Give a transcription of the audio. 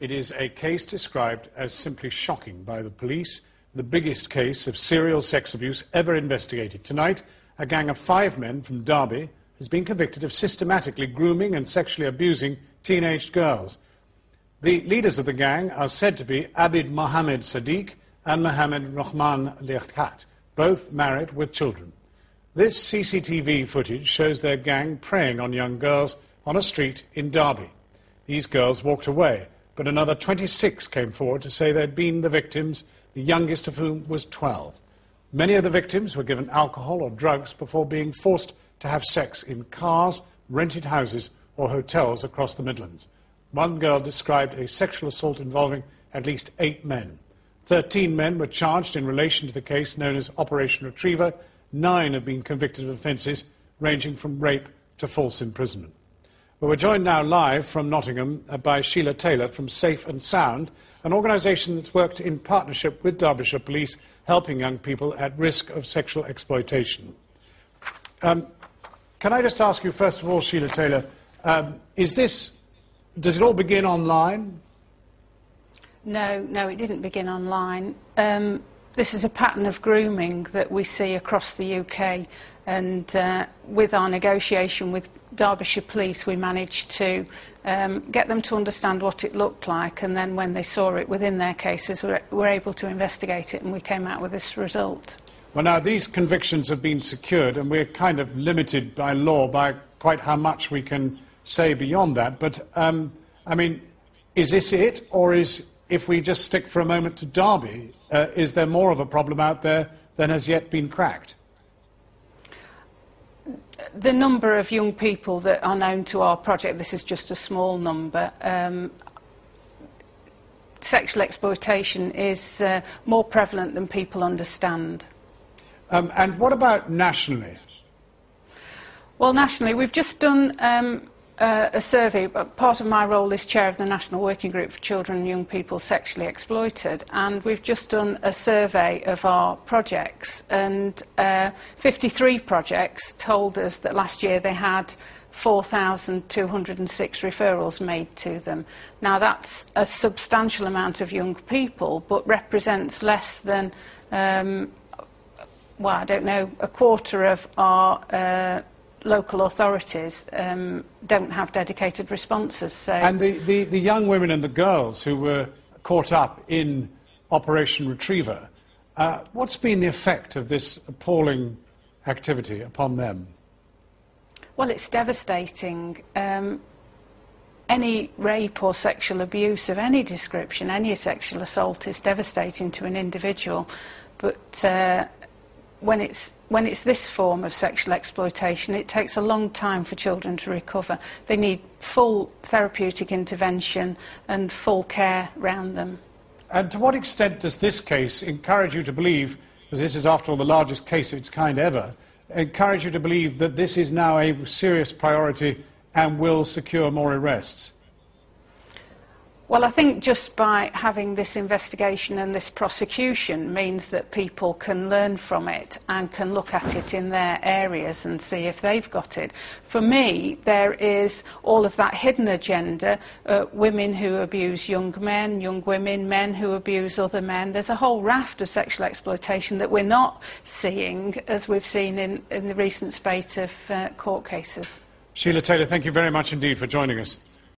It is a case described as simply shocking by the police, the biggest case of serial sex abuse ever investigated. Tonight, a gang of 5 men from Derby has been convicted of systematically grooming and sexually abusing teenage girls. The leaders of the gang are said to be Abid Mohammed Sadiq and Mohammed Rahman Liaquat, both married with children. This CCTV footage shows their gang preying on young girls on a street in Derby. These girls walked away, but another 26 came forward to say they'd been the victims, the youngest of whom was 12. Many of the victims were given alcohol or drugs before being forced to have sex in cars, rented houses or hotels across the Midlands. One girl described a sexual assault involving at least 8 men. 13 men were charged in relation to the case known as Operation Retriever. 9 have been convicted of offences ranging from rape to false imprisonment. Well, we're joined now live from Nottingham by Sheila Taylor from Safe and Sound, an organisation that's worked in partnership with Derbyshire Police, helping young people at risk of sexual exploitation. Can I just ask you, first of all, Sheila Taylor, does it all begin online? No, it didn't begin online. This is a pattern of grooming that we see across the UK, and with our negotiation with Derbyshire Police we managed to get them to understand what it looked like, and then when they saw it within their cases we were able to investigate it, and we came out with this result. Well, now these convictions have been secured and we're kind of limited by law by quite how much we can say beyond that, but I mean, is this it, or if we just stick for a moment to Derby, is there more of a problem out there than has yet been cracked? The number of young people that are known to our project, this is just a small number. Sexual exploitation is more prevalent than people understand. And what about nationally? Well, nationally, we've just done a survey. Part of my role is chair of the National Working Group for Children and Young People Sexually Exploited, and we've just done a survey of our projects, and 53 projects told us that last year they had 4,206 referrals made to them. Now that's a substantial amount of young people, but represents less than, well, I don't know, a quarter of our local authorities don't have dedicated responses. So. And the young women and the girls who were caught up in Operation Retriever, what's been the effect of this appalling activity upon them? Well, it's devastating. Any rape or sexual abuse of any description, any sexual assault is devastating to an individual, but when it's this form of sexual exploitation, it takes a long time for children to recover. They need full therapeutic intervention and full care around them. And to what extent does this case encourage you to believe, because this is after all the largest case of its kind ever, encourage you to believe that this is now a serious priority and will secure more arrests? Well, I think just by having this investigation and this prosecution means that people can learn from it and can look at it in their areas and see if they've got it. For me, there is all of that hidden agenda, women who abuse young men, young women, men who abuse other men. There's a whole raft of sexual exploitation that we're not seeing, as we've seen in the recent spate of court cases. Sheila Taylor, thank you very much indeed for joining us.